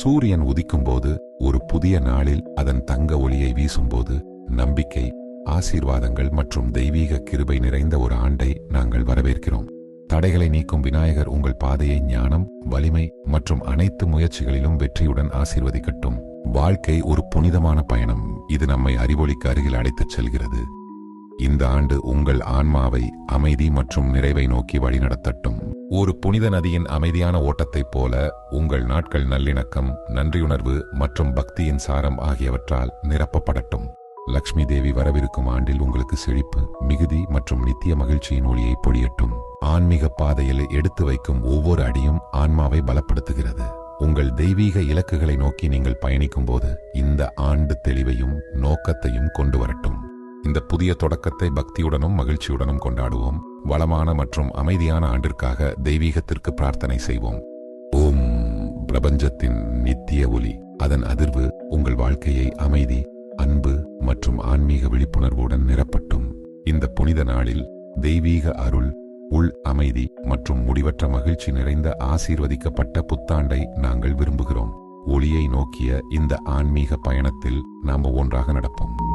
சூரியன் உதிக்கும் போது, ஒரு புதிய நாளில் அதன் தங்க ஒளியை வீசும்போது, நம்பிக்கை, ஆசீர்வாதங்கள் மற்றும் தெய்வீக கிருபை நிறைந்த ஒரு ஆண்டை நாங்கள் வரவேற்கிறோம். தடைகளை நீக்கும் விநாயகர் உங்கள் பாதையை ஞானம், வலிமை மற்றும் அனைத்து முயற்சிகளிலும் வெற்றியுடன் ஆசீர்வதிக்கட்டும். வாழ்க்கை ஒரு புனிதமான பயணம். இது நம்மை அறிவொளிக்கு அருகில் அழைத்துச் செல்கிறது. இந்த ஆண்டு உங்கள் ஆன்மாவை அமைதி மற்றும் நிறைவை நோக்கி வழிநடத்தட்டும். ஒரு புனித நதியின் அமைதியான ஓட்டத்தைப் போல உங்கள் நாட்கள் நல்லிணக்கம், நன்றியுணர்வு மற்றும் பக்தியின் சாரம் ஆகியவற்றால் நிரப்பப்படட்டும். லக்ஷ்மி தேவி வரவிருக்கும் ஆண்டில் உங்களுக்கு செழிப்பு, மிகுதி மற்றும் நித்திய மகிழ்ச்சியின் ஒளியை பொழியட்டும். ஆன்மீக பாதையில் எடுத்து வைக்கும் ஒவ்வொரு அடியும் ஆன்மாவை பலப்படுத்துகிறது. உங்கள் தெய்வீக இலக்குகளை நோக்கி நீங்கள் பயணிக்கும் போது இந்த ஆண்டு தெளிவையும் நோக்கத்தையும் கொண்டு வரட்டும். இந்த புதிய தொடக்கத்தை பக்தியுடனும் மகிழ்ச்சியுடனும் கொண்டாடுவோம். வளமான மற்றும் அமைதியான ஆண்டிற்காக தெய்வீகத்திற்கு பிரார்த்தனை செய்வோம். ஓம். பிரபஞ்சத்தின் நித்திய ஒளி, அதன் அதிர்வு உங்கள் வாழ்க்கையை அமைதி, அன்பு மற்றும் ஆன்மீக விழிப்புணர்வுடன் நிரப்பட்டும். இந்த புனித நாளில் தெய்வீக அருள், உள் அமைதி மற்றும் முடிவற்ற மகிழ்ச்சி நிறைந்த ஆசீர்வதிக்கப்பட்ட புத்தாண்டை நாங்கள் விரும்புகிறோம். ஒளியை நோக்கிய இந்த ஆன்மீக பயணத்தில் நாம் ஒன்றாக நடப்போம்.